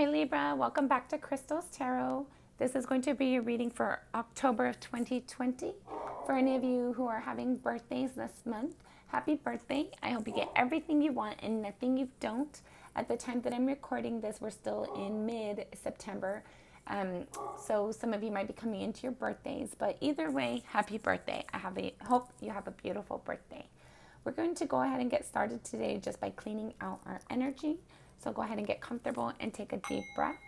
Hi Libra, welcome back to Crystal's Tarot. This is going to be your reading for October of 2020. For any of you who are having birthdays this month, happy birthday. I hope you get everything you want and nothing you don't. At the time that I'm recording this, we're still in mid-September. So some of you might be coming into your birthdays, but either way, happy birthday. Hope you have a beautiful birthday. We're going to go ahead and get started today just by cleaning out our energy. So go ahead and get comfortable and take a deep breath.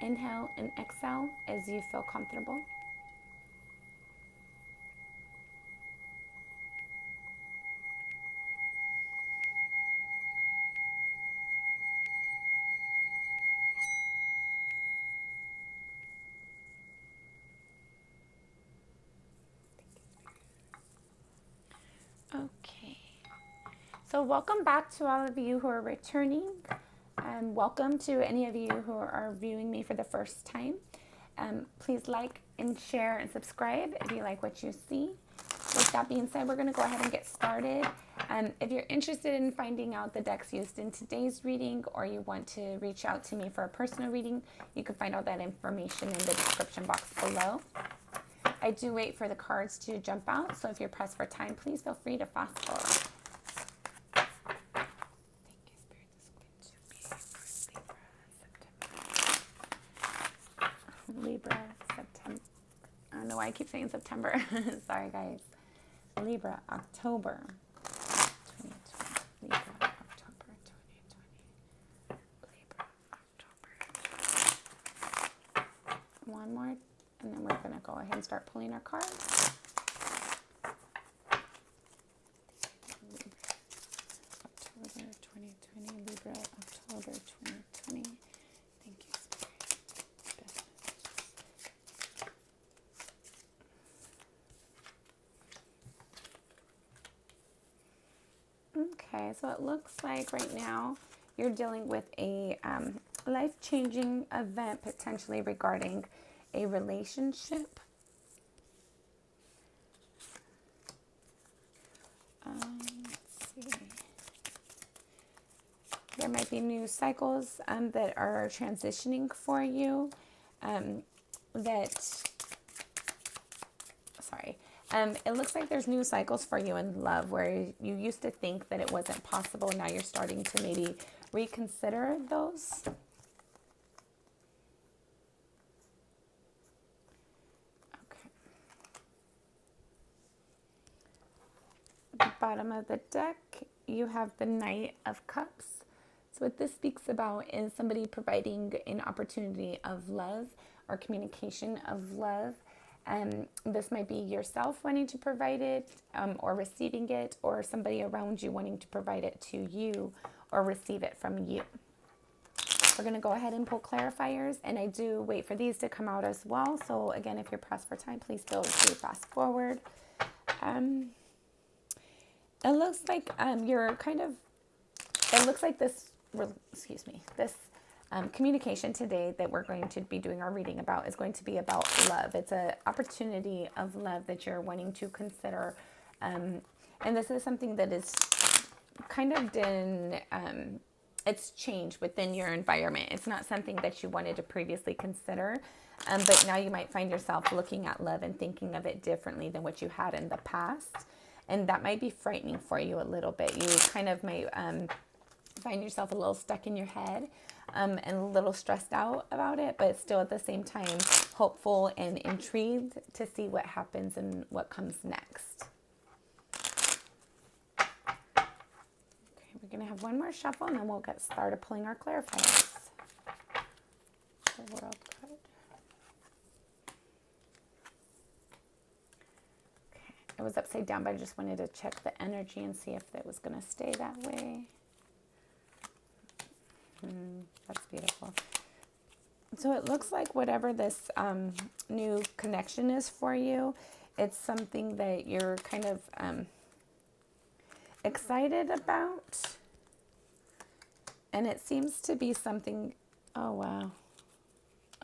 Inhale and exhale as you feel comfortable. Okay. So welcome back to all of you who are returning. And welcome to any of you who are viewing me for the first time. Please like and share and subscribe if you like what you see. With that being said, we're going to go ahead and get started. If you're interested in finding out the decks used in today's reading, or you want to reach out to me for a personal reading, you can find all that information in the description box below. I do wait for the cards to jump out, so if you're pressed for time, please feel free to fast forward. Libra, September. I don't know why I keep saying September. Sorry, guys. Libra, October 2020. Libra, October 2020. Libra, October. One more, and then we're going to go ahead and start pulling our cards. October 2020. Libra, October 2020. Thank you, Spirit. Okay, so it looks like right now you're dealing with a life-changing event potentially regarding a relationship. Let's see. There might be new cycles that are transitioning for you. It looks like there's new cycles for you in love where you used to think that it wasn't possible. Now you're starting to maybe reconsider those. Okay. At the bottom of the deck, you have the Knight of Cups. So what this speaks about is somebody providing an opportunity of love or communication of love. This might be yourself wanting to provide it or receiving it, or somebody around you wanting to provide it to you or receive it from you. We're going to go ahead and pull clarifiers, and I do wait for these to come out as well. So again, if you're pressed for time, please feel free to fast forward. It looks like this communication today that we're going to be doing our reading about is going to be about love. It's an opportunity of love that you're wanting to consider. And this is something that is kind of it's changed within your environment. It's not something that you wanted to previously consider. But now you might find yourself looking at love and thinking of it differently than what you had in the past. And that might be frightening for you a little bit. You kind of might find yourself a little stuck in your head and a little stressed out about it, but still at the same time hopeful and intrigued to see what happens and what comes next. Okay, we're going to have one more shuffle and then we'll get started pulling our clarifiers. The World card. Okay, it was upside down, but I just wanted to check the energy and see if it was going to stay that way. That's beautiful. So it looks like whatever this new connection is for you, it's something that you're kind of excited about. And it seems to be something, oh wow,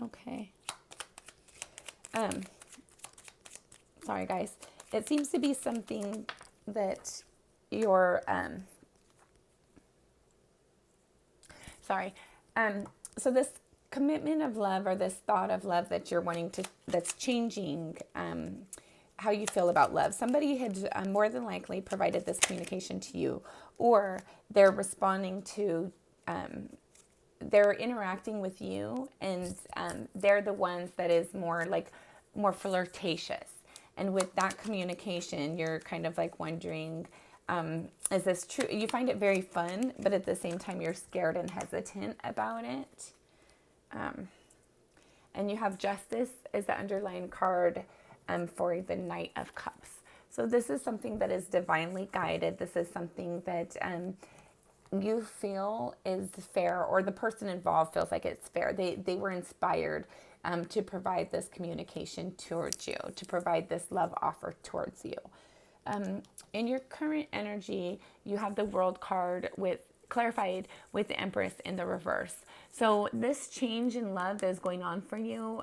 okay. Sorry guys. It seems to be something that you're, So this commitment of love, or this thought of love that you're wanting to, that's changing how you feel about love. Somebody had more than likely provided this communication to you, or they're responding to, they're interacting with you, and they're the ones that is more flirtatious. And with that communication, you're kind of like wondering, is this true? You find it very fun, but at the same time, you're scared and hesitant about it. And you have Justice as the underlying card for the Knight of Cups. So this is something that is divinely guided. This is something that you feel is fair, or the person involved feels like it's fair. They were inspired to provide this communication towards you, to provide this love offer towards you. In your current energy, you have the World card clarified with the Empress in the reverse. So this change in love that is going on for you,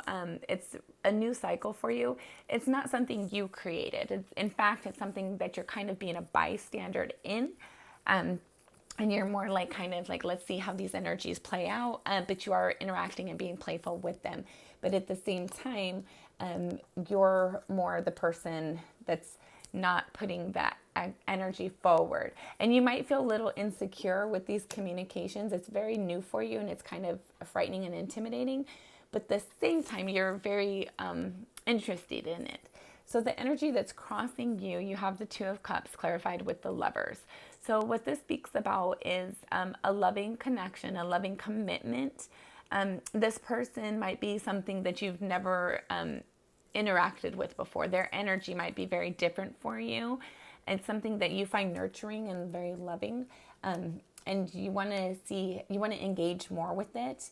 it's a new cycle for you. It's not something you created. In fact, it's something that you're kind of being a bystander in. And you're more like kind of like, let's see how these energies play out. But you are interacting and being playful with them. But at the same time, you're more the person that's not putting that energy forward. And you might feel a little insecure with these communications. It's very new for you, and it's kind of frightening and intimidating. But at the same time, you're very interested in it. So the energy that's crossing you, you have the Two of Cups clarified with the Lovers. So what this speaks about is a loving connection, a loving commitment. This person might be something that you've never interacted with before. Their energy might be very different for you. It's something that you find nurturing and very loving. And you want to engage more with it,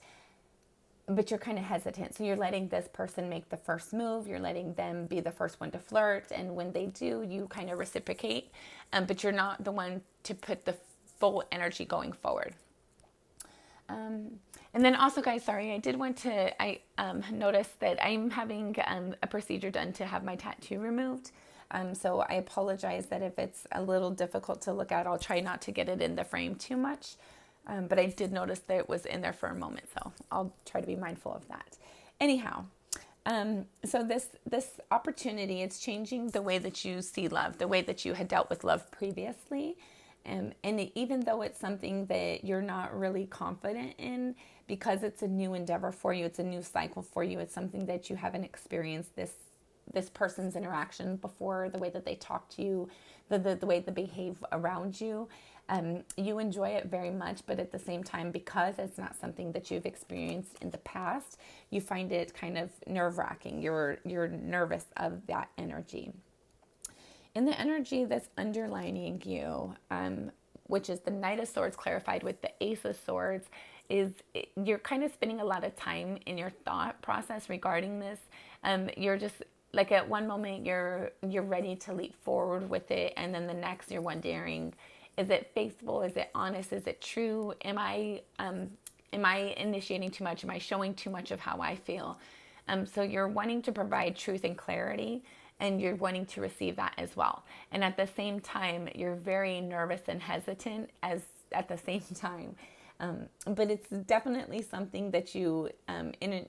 but you're kind of hesitant. So you're letting this person make the first move. You're letting them be the first one to flirt. And when they do, you kind of reciprocate, but you're not the one to put the full energy going forward. And then also, guys, sorry, I noticed that I'm having a procedure done to have my tattoo removed. So I apologize that if it's a little difficult to look at. I'll try not to get it in the frame too much. But I did notice that it was in there for a moment, so I'll try to be mindful of that. Anyhow, so this opportunity, it's changing the way that you see love, the way that you had dealt with love previously. And even though it's something that you're not really confident in, because it's a new endeavor for you, it's a new cycle for you, it's something that you haven't experienced this person's interaction before, the way that they talk to you, the way they behave around you. You enjoy it very much, but at the same time, because it's not something that you've experienced in the past, you find it kind of nerve-wracking. You're nervous of that energy. And the energy that's underlining you, which is the Knight of Swords clarified with the Ace of Swords, is you're kind of spending a lot of time in your thought process regarding this. You're just like, at one moment you're ready to leap forward with it, and then the next you're wondering, is it faithful? Is it honest? Is it true? Am I initiating too much? Am I showing too much of how I feel? So you're wanting to provide truth and clarity, and you're wanting to receive that as well. And at the same time, you're very nervous and hesitant at the same time. But it's definitely something that you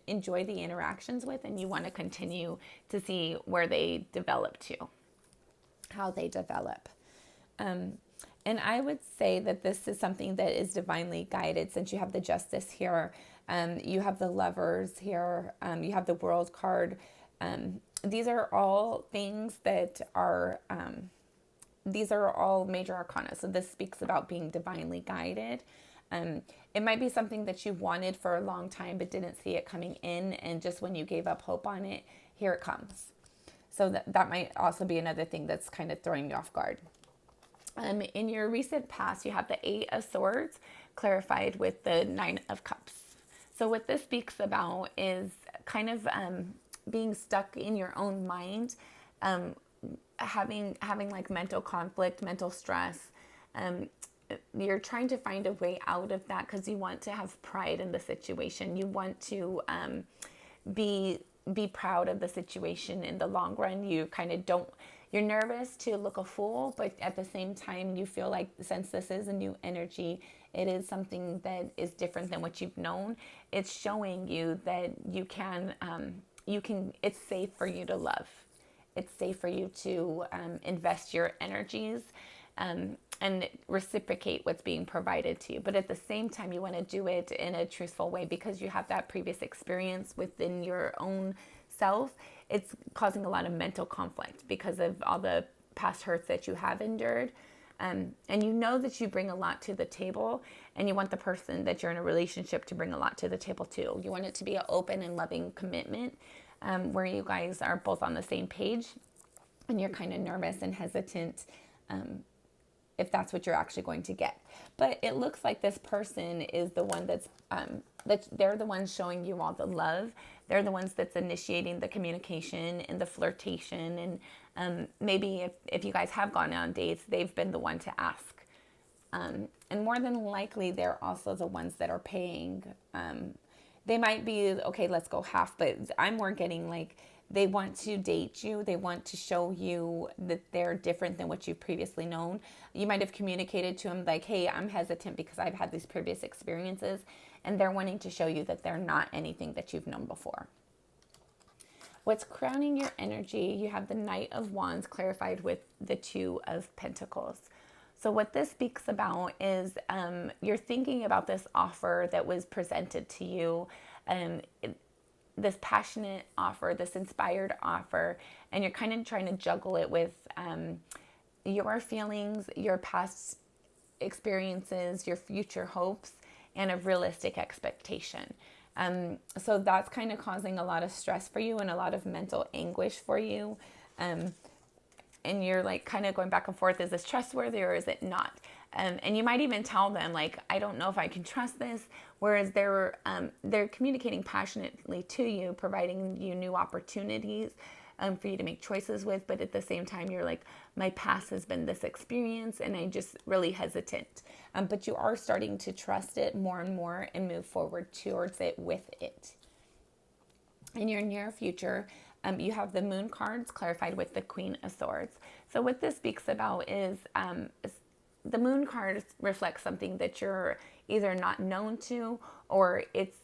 enjoy the interactions with, and you want to continue to see where they develop to, how they develop. And I would say that this is something that is divinely guided, since you have the Justice here, you have the Lovers here, you have the World card. These are all things that are, these are all major arcana. So this speaks about being divinely guided. It might be something that you wanted for a long time but didn't see it coming in, and just when you gave up hope on it, here it comes. So that might also be another thing that's kind of throwing you off guard. In your recent past, you have the Eight of Swords clarified with the Nine of Cups. So what this speaks about is kind of being stuck in your own mind, having like mental conflict, mental stress. You're trying to find a way out of that because you want to have pride in the situation. You want to be proud of the situation in the long run. You kind of don't, you're nervous to look a fool, but at the same time, you feel like, since this is a new energy, It is something that is different than what you've known. It's showing you that it's safe for you to love. It's safe for you to invest your energies and reciprocate what's being provided to you. But at the same time, you want to do it in a truthful way because you have that previous experience within your own self. It's causing a lot of mental conflict because of all the past hurts that you have endured. And you know that you bring a lot to the table, and you want the person that you're in a relationship to bring a lot to the table too. You want it to be an open and loving commitment where you guys are both on the same page, and you're kind of nervous and hesitant if that's what you're actually going to get. But it looks like this person is the one that they're the ones showing you all the love. They're the ones that's initiating the communication and the flirtation. And maybe if you guys have gone on dates, they've been the one to ask. And more than likely, they're also the ones that are paying. They might be, okay, let's go half, but I'm more getting like, they want to date you. They want to show you that they're different than what you've previously known. You might have communicated to them like, hey, I'm hesitant because I've had these previous experiences. And they're wanting to show you that they're not anything that you've known before. What's crowning your energy, you have the Knight of Wands clarified with the Two of Pentacles. So what this speaks about is you're thinking about this offer that was presented to you, this passionate offer, this inspired offer, and you're kind of trying to juggle it with your feelings, your past experiences, your future hopes, and a realistic expectation. So that's kind of causing a lot of stress for you and a lot of mental anguish for you. And you're like kind of going back and forth, is this trustworthy or is it not? And you might even tell them like, I don't know if I can trust this. Whereas they're communicating passionately to you, providing you new opportunities for you to make choices with. But at the same time, you're like, my past has been this experience and I'm just really hesitant. But you are starting to trust it more and more and move forward towards it with it. In your near future, you have the Moon cards clarified with the Queen of Swords. So what this speaks about is the Moon card reflects something that you're either not known to, or it's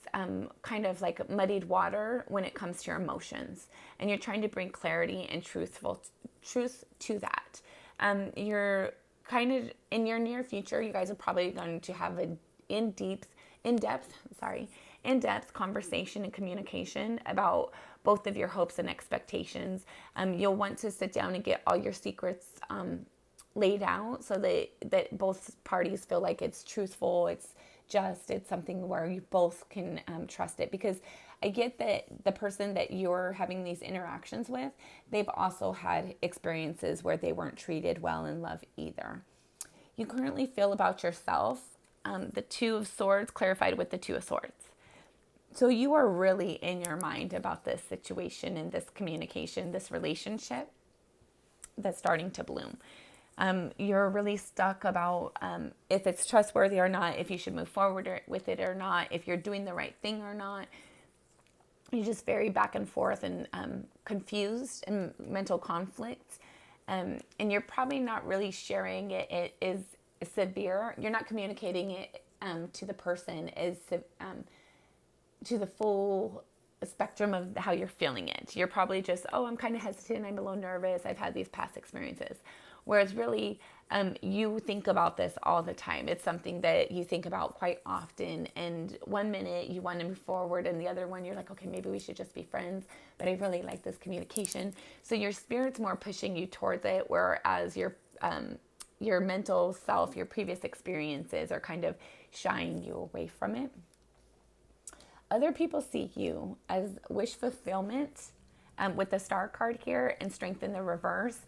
kind of like muddied water when it comes to your emotions. And you're trying to bring clarity and truth to that. You're kind of, in your near future, you guys are probably going to have an in-depth conversation and communication about both of your hopes and expectations. You'll want to sit down and get all your secrets laid out so that both parties feel like it's truthful, it's something where you both can trust it. Because I get that the person that you're having these interactions with, they've also had experiences where they weren't treated well in love either. You currently feel about yourself, the Two of Swords clarified with the Two of Swords. So you are really in your mind about this situation and this communication, this relationship that's starting to bloom. You're really stuck about if it's trustworthy or not, if you should move forward with it or not, if you're doing the right thing or not. You're just very back and forth and confused and mental conflict. And you're probably not really sharing it. It is severe. You're not communicating it to the person to the full spectrum of how you're feeling it. You're probably just, I'm kind of hesitant. I'm a little nervous. I've had these past experiences. Whereas really, you think about this all the time. It's something that you think about quite often. And one minute you want to move forward, and the other one you're like, okay, maybe we should just be friends. But I really like this communication. So your spirit's more pushing you towards it, whereas your mental self, your previous experiences are kind of shying you away from it. Other people see you as wish fulfillment. With the Star card here and Strength in the reverse,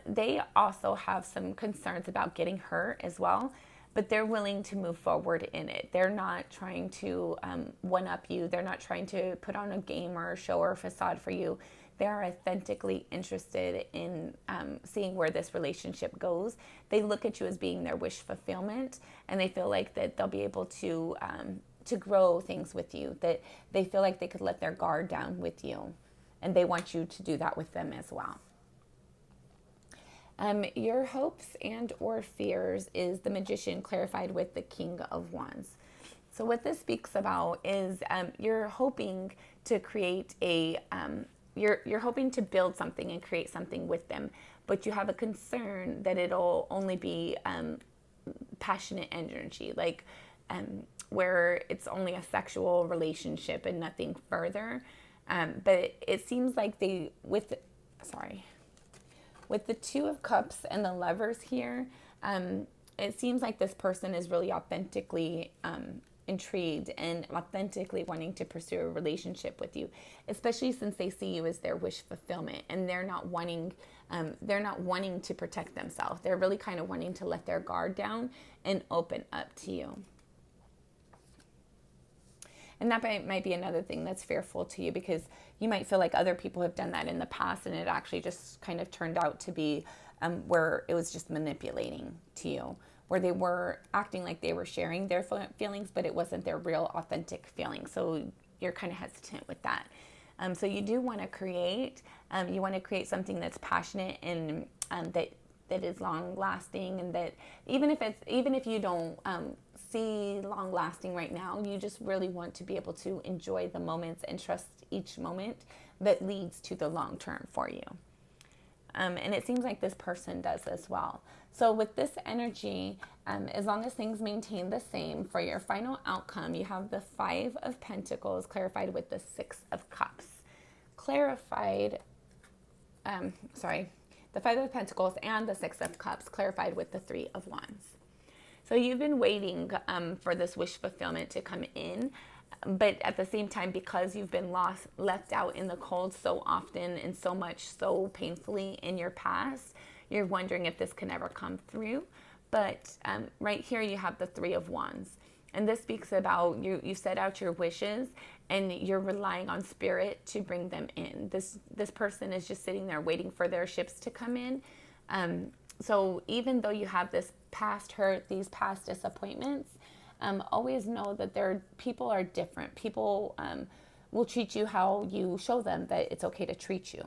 they also have some concerns about getting hurt as well, but they're willing to move forward in it. They're not trying to one-up you. They're not trying to put on a game or a show or a facade for you. They are authentically interested in seeing where this relationship goes. They look at you as being their wish fulfillment, and they feel like that they'll be able to grow things with you, that they feel like they could let their guard down with you. And they want you to do that with them as well. Your hopes and or fears is the Magician clarified with the King of Wands. So what this speaks about is you're hoping to create you're hoping to build something and create something with them, but you have a concern that it'll only be passionate energy, like where it's only a sexual relationship and nothing further. But it seems like with the Two of Cups and the Lovers here, it seems like this person is really authentically intrigued and authentically wanting to pursue a relationship with you, especially since they see you as their wish fulfillment, and they're not wanting to protect themselves. They're really kind of wanting to let their guard down and open up to you. And that might be another thing that's fearful to you, because you might feel like other people have done that in the past, and it actually just kind of turned out to be where it was just manipulating to you, where they were acting like they were sharing their feelings, but it wasn't their real authentic feelings. So you're kind of hesitant with that. So you do want to create, something that's passionate and that is long lasting, and that even if you don't see long lasting right now, you just really want to be able to enjoy the moments and trust each moment that leads to the long term for you. And it seems like this person does as well. So with this energy, as long as things maintain the same, for your final outcome, you have the Five of Pentacles clarified with the Six of Cups. The Five of Pentacles and the Six of Cups clarified with the Three of Wands. So you've been waiting for this wish fulfillment to come in, but at the same time, because you've been left out in the cold so often and so painfully in your past, you're wondering if this can ever come through. But right here you have the Three of Wands. And this speaks about you set out your wishes and you're relying on spirit to bring them in. This person is just sitting there waiting for their ships to come in. So even though you have this past hurt, these past disappointments, always know that people are different. People will treat you how you show them that it's okay to treat you.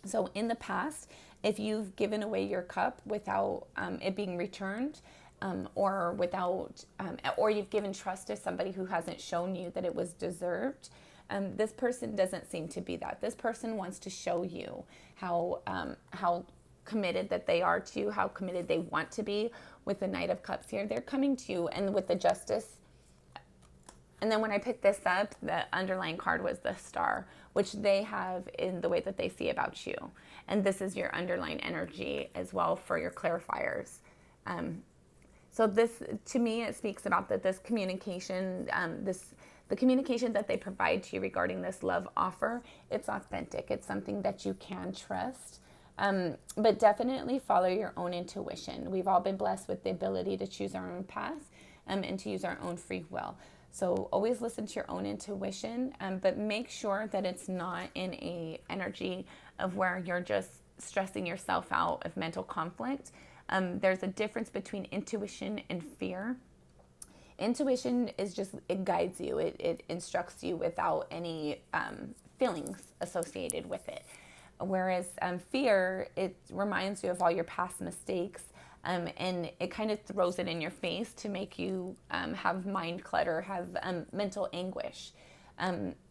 So in the past, if you've given away your cup without it being returned, or you've given trust to somebody who hasn't shown you that it was deserved, this person doesn't seem to be that. This person wants to show you how committed that they are to you, how committed they want to be. With the Knight of Cups here, they're coming to you, and with the Justice. And then when I picked this up, the underlying card was the Star, which they have in the way that they see about you. And this is your underlying energy as well for your clarifiers. So this, to me, it speaks about that this communication, the communication that they provide to you regarding this love offer, it's authentic. It's something that you can trust. But definitely follow your own intuition. We've all been blessed with the ability to choose our own path and to use our own free will. So always listen to your own intuition, but make sure that it's not in a energy of where you're just stressing yourself out of mental conflict. There's a difference between intuition and fear. Intuition is just, it guides you. It instructs you without any feelings associated with it. Whereas fear, it reminds you of all your past mistakes, and it kind of throws it in your face to make you have mind clutter, have mental anguish.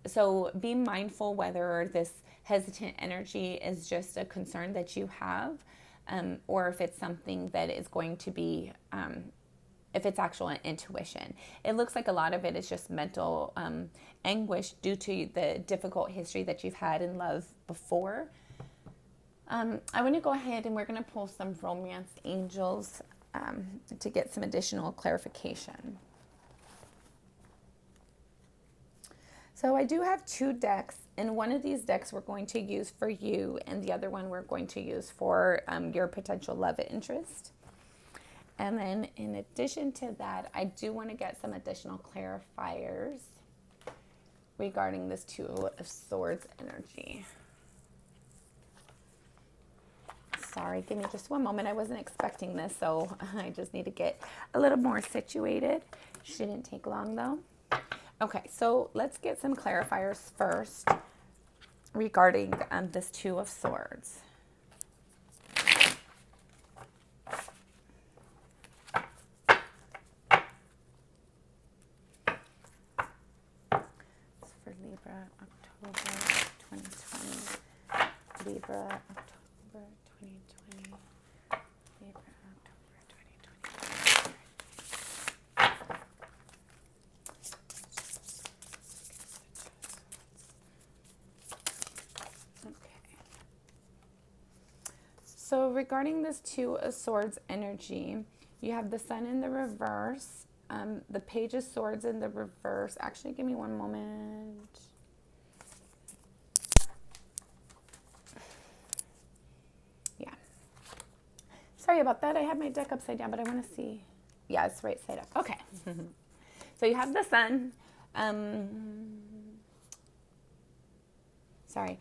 So be mindful whether this hesitant energy is just a concern that you have, or if it's something that is going to be, if it's actual intuition. It looks like a lot of it is just mental anguish due to the difficult history that you've had in love before. I want to go ahead and we're going to pull some romance angels to get some additional clarification. So I do have two decks, and one of these decks we're going to use for you, and the other one we're going to use for your potential love interest. And then in addition to that, I do want to get some additional clarifiers regarding this Two of Swords energy. Sorry, give me just one moment. I wasn't expecting this, so I just need to get a little more situated. Shouldn't take long though. Okay, so let's get some clarifiers first regarding this Two of Swords. Libra, October 2020. Libra, October 2020. Libra, October 2020. Okay. So regarding this Two of Swords energy, you have the Sun in the reverse, the Page of Swords in the reverse. Actually, give me one moment. Yeah. Sorry about that. I had my deck upside down, but I want to see. Yeah, it's right side up. Okay. So you have the Sun. Sorry.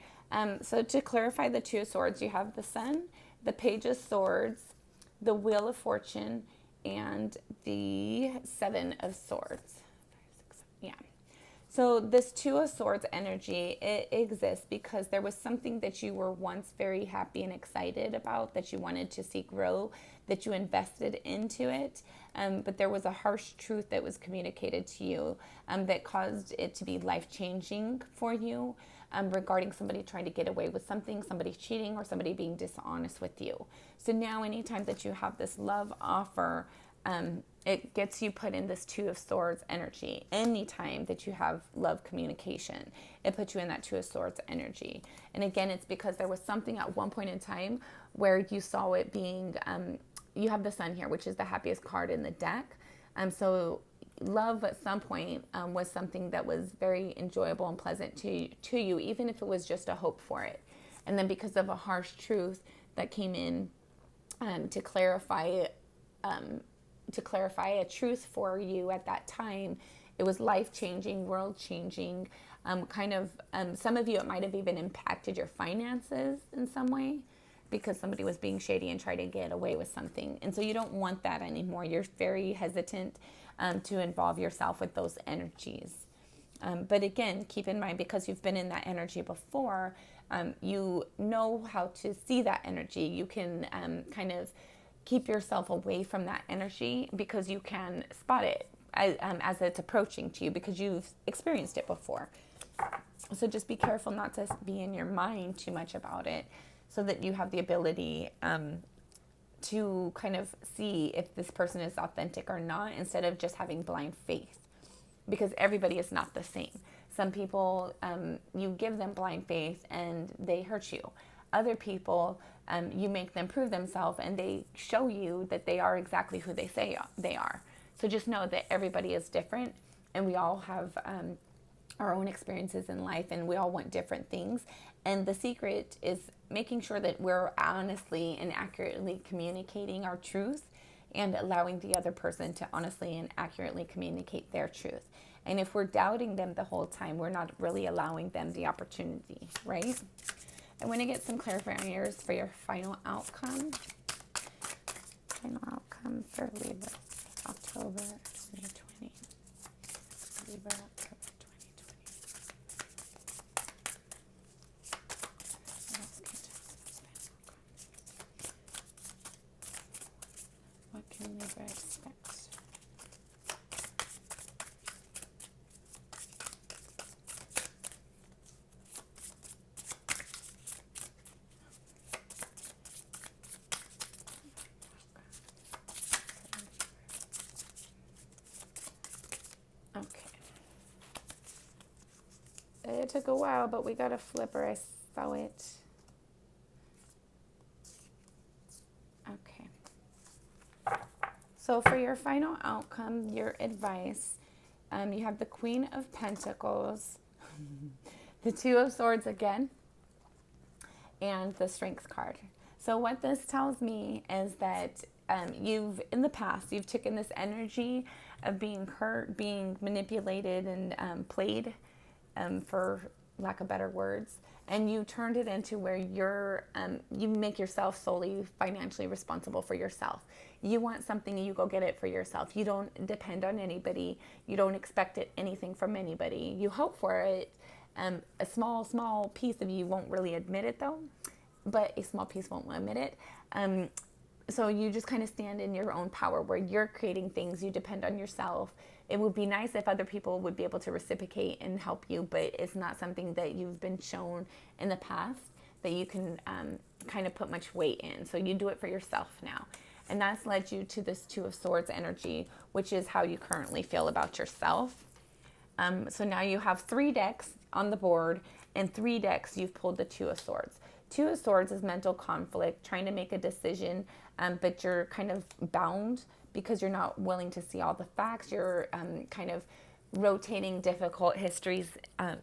So to clarify the Two of Swords, you have the Sun, the Page of Swords, the Wheel of Fortune, and the Seven of Swords. Yeah. So this Two of Swords energy, it exists because there was something that you were once very happy and excited about, that you wanted to see grow, that you invested into it, but there was a harsh truth that was communicated to you that caused it to be life-changing for you, regarding somebody trying to get away with something, somebody cheating, or somebody being dishonest with you. So now anytime that you have this love offer, it gets you put in this Two of Swords energy. Anytime that you have love communication, it puts you in that Two of Swords energy. And again, it's because there was something at one point in time where you saw it being, you have the Sun here, which is the happiest card in the deck. So love at some point was something that was very enjoyable and pleasant to you, even if it was just a hope for it. And then because of a harsh truth that came in to clarify a truth for you at that time, it was life-changing, world-changing, some of you, it might have even impacted your finances in some way because somebody was being shady and tried to get away with something. And so you don't want that anymore. You're very hesitant to involve yourself with those energies. But again, keep in mind, because you've been in that energy before, you know how to see that energy. You can kind of keep yourself away from that energy because you can spot it as it's approaching to you because you've experienced it before. So just be careful not to be in your mind too much about it so that you have the ability to kind of see if this person is authentic or not, instead of just having blind faith, because everybody is not the same. Some people, you give them blind faith and they hurt you. Other people, you make them prove themselves and they show you that they are exactly who they say they are. So just know that everybody is different and we all have our own experiences in life and we all want different things. And the secret is making sure that we're honestly and accurately communicating our truth and allowing the other person to honestly and accurately communicate their truth. And if we're doubting them the whole time, we're not really allowing them the opportunity, right? I want to get some clarifiers for your final outcome. Final outcome for Libra, October 2020. Libra, October 2020. What can Libra expect? It took a while, but we got a flipper. I saw it. Okay. So for your final outcome, your advice, you have the Queen of Pentacles, the Two of Swords again, and the Strength card. So what this tells me is that in the past, you've taken this energy of being hurt, being manipulated and played, for lack of better words, and you turned it into where you make yourself solely financially responsible for yourself. You want something, you go get it for yourself. You don't depend on anybody. You don't expect anything from anybody. You hope for it. A small piece of you won't really admit it though, but a small piece won't admit it. So you just kind of stand in your own power where you're creating things, you depend on yourself. It would be nice if other people would be able to reciprocate and help you, but it's not something that you've been shown in the past that you can kind of put much weight in. So you do it for yourself now. And that's led you to this Two of Swords energy, which is how you currently feel about yourself. So now you have 3 decks on the board, and 3 decks you've pulled the Two of Swords. Two of Swords is mental conflict, trying to make a decision, but you're kind of bound because you're not willing to see all the facts. You're kind of rotating difficult histories,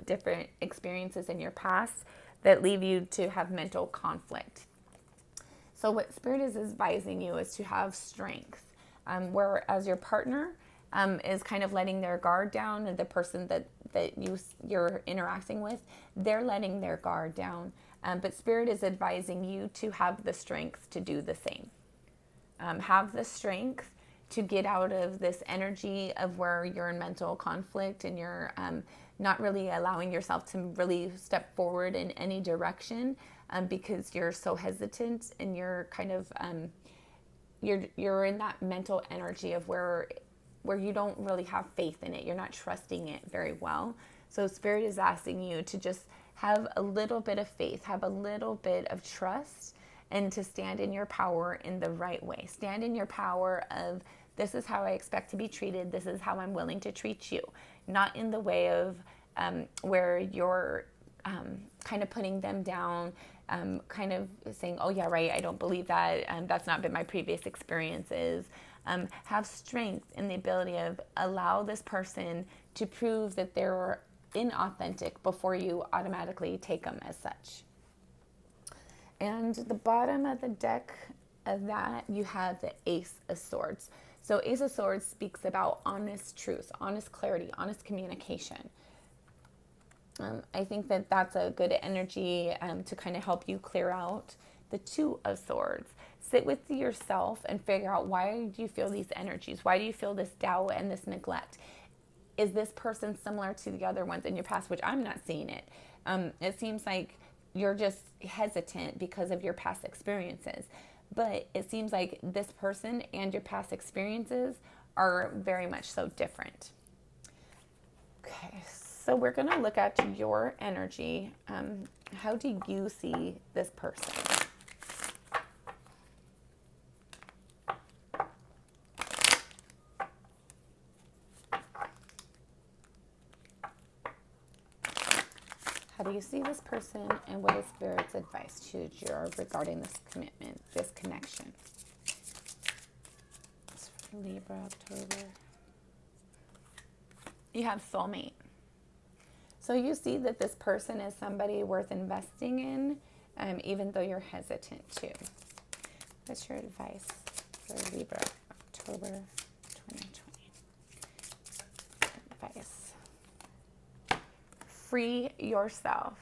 different experiences in your past that leave you to have mental conflict. So what Spirit is advising you is to have strength, whereas your partner is kind of letting their guard down, and the person that you're interacting with, they're letting their guard down. But Spirit is advising you to have the strength to do the same. Have the strength to get out of this energy of where you're in mental conflict and you're not really allowing yourself to really step forward in any direction because you're so hesitant, and you're kind of you're in that mental energy of where you don't really have faith in it. You're not trusting it very well. So Spirit is asking you to just have a little bit of faith, have a little bit of trust, and to stand in your power in the right way. Stand in your power of, this is how I expect to be treated. This is how I'm willing to treat you. Not in the way of where you're kind of putting them down, kind of saying, oh yeah, right, I don't believe that. That's not been my previous experiences. Have strength in the ability of allow this person to prove that they're inauthentic before you automatically take them as such. And the bottom of the deck of that, you have the Ace of Swords. So Ace of Swords speaks about honest truth, honest clarity, honest communication. I think that that's a good energy to kind of help you clear out the Two of Swords. Sit with yourself and figure out, why do you feel these energies? Why do you feel this doubt and this neglect? Is this person similar to the other ones in your past, which I'm not seeing it? It seems like you're just hesitant because of your past experiences. But it seems like this person and your past experiences are very much so different. Okay, so we're going to look at your energy. How do you see this person? How do you see this person, and what is Spirit's advice to you regarding this commitment, this connection? It's for Libra, October. You have soulmate. So you see that this person is somebody worth investing in, even though you're hesitant to. What's your advice for Libra, October 2020? Advice. Free yourself.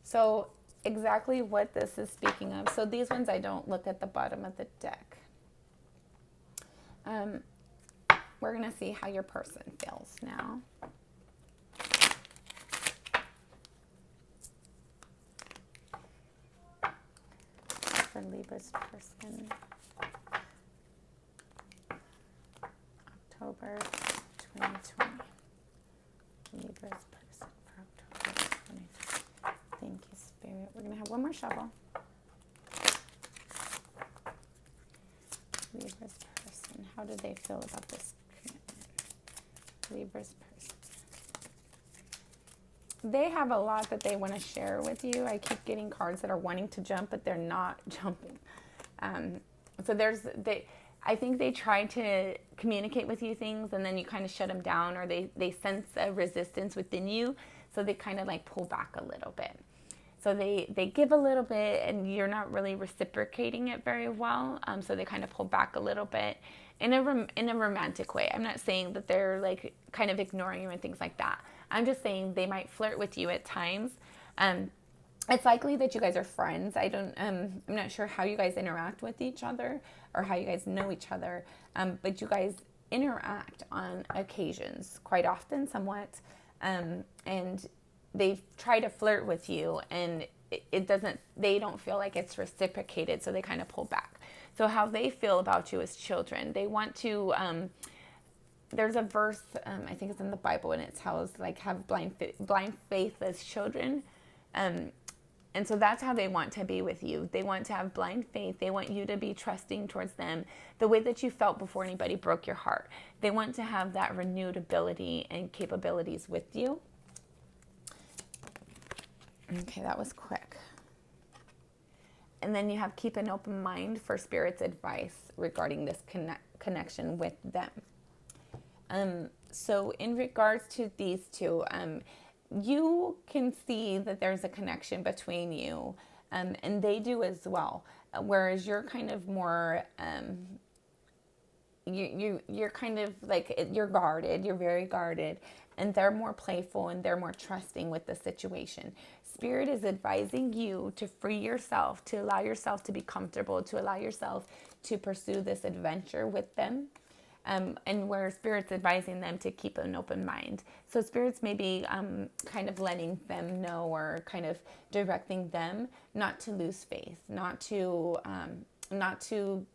So exactly what this is speaking of. So these ones, I don't look at the bottom of the deck. We're going to see how your person feels now. For Libra's person. October 2020. Libra's person for October 2020. Thank you, Spirit. We're going to have one more shuffle. Libra's person. How do they feel about this commitment? Libra's person. They have a lot that they want to share with you. I keep getting cards that are wanting to jump, but they're not jumping. I think they try to communicate with you things, and then you kind of shut them down, or they sense a resistance within you, so they kind of like pull back a little bit. So they give a little bit, and you're not really reciprocating it very well, so they kind of pull back a little bit in a romantic way. I'm not saying that they're like kind of ignoring you and things like that. I'm just saying they might flirt with you at times. It's likely that you guys are friends. I'm not sure how you guys interact with each other or how you guys know each other, but you guys interact on occasions, quite often, somewhat, and they try to flirt with you, and they don't feel like it's reciprocated, so they kind of pull back. So how they feel about you as children, they want to, there's a verse, I think it's in the Bible, and it's how it's like have blind faith as children. And so that's how they want to be with you. They want to have blind faith. They want you to be trusting towards them the way that you felt before anybody broke your heart. They want to have that renewed ability and capabilities with you. Okay, that was quick. And then you have keep an open mind for Spirit's advice regarding this connection with them. So in regards to these two, you can see that there's a connection between you, and they do as well. Whereas you're kind of more, you're kind of like, you're guarded, you're very guarded, and they're more playful and they're more trusting with the situation. Spirit is advising you to free yourself, to allow yourself to be comfortable, to allow yourself to pursue this adventure with them. And where Spirit's advising them to keep an open mind. So Spirit's maybe kind of letting them know, or kind of directing them not to lose faith, not to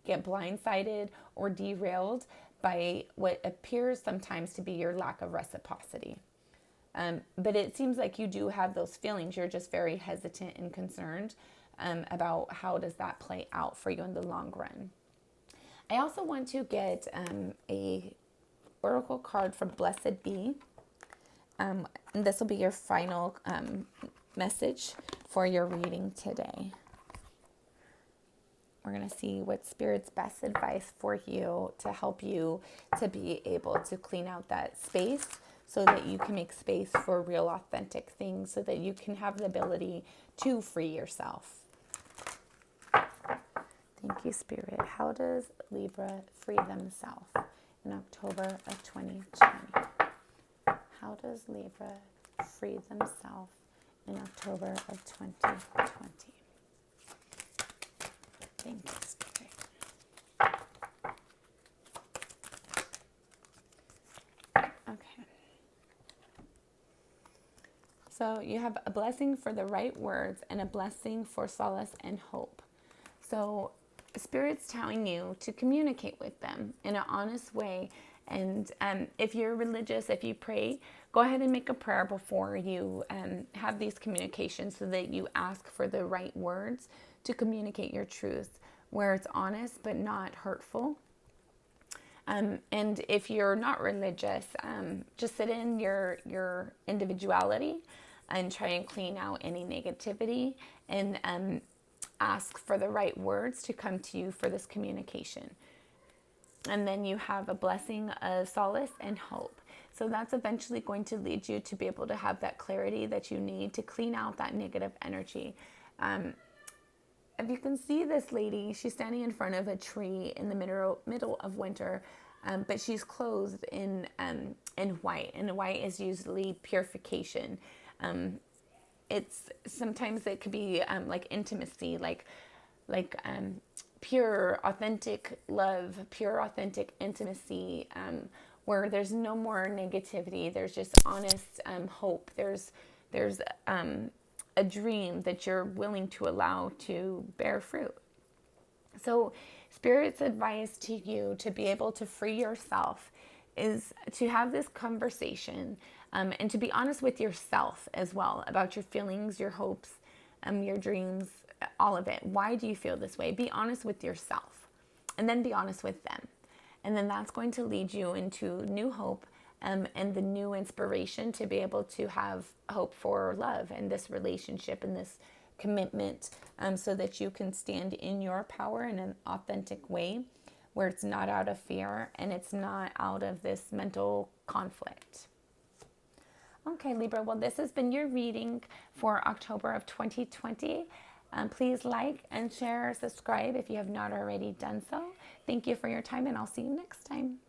get blindsided or derailed by what appears sometimes to be your lack of reciprocity. But it seems like you do have those feelings. You're just very hesitant and concerned about how does that play out for you in the long run. I also want to get a oracle card for Blessed Be. And this will be your final message for your reading today. We're going to see what Spirit's best advice for you to help you to be able to clean out that space so that you can make space for real authentic things, so that you can have the ability to free yourself. Thank you, Spirit. How does Libra free themselves in October of 2020? How does Libra free themselves in October of 2020? Thank you, Spirit. Okay. So you have a blessing for the right words and a blessing for solace and hope. So Spirit's telling you to communicate with them in an honest way. And if you're religious, if you pray, go ahead and make a prayer before you have these communications, so that you ask for the right words to communicate your truth, where it's honest but not hurtful. And if you're not religious, just sit in your individuality and try and clean out any negativity, and ask for the right words to come to you for this communication. And then you have a blessing of solace and hope. So that's eventually going to lead you to be able to have that clarity that you need to clean out that negative energy. If you can see this lady, she's standing in front of a tree in the middle of winter, but she's clothed in white, and white is usually purification. It's sometimes it could be like intimacy, like pure, authentic love, pure, authentic intimacy, where there's no more negativity. There's just honest hope. There's a dream that you're willing to allow to bear fruit. So Spirit's advice to you to be able to free yourself is to have this conversation, and to be honest with yourself as well about your feelings, your hopes, your dreams, all of it. Why do you feel this way? Be honest with yourself, and then be honest with them. And then that's going to lead you into new hope, and the new inspiration to be able to have hope for love and this relationship and this commitment, so that you can stand in your power in an authentic way, where it's not out of fear and it's not out of this mental conflict. Okay, Libra, well, this has been your reading for October of 2020. Please like and share, subscribe if you have not already done so. Thank you for your time, and I'll see you next time.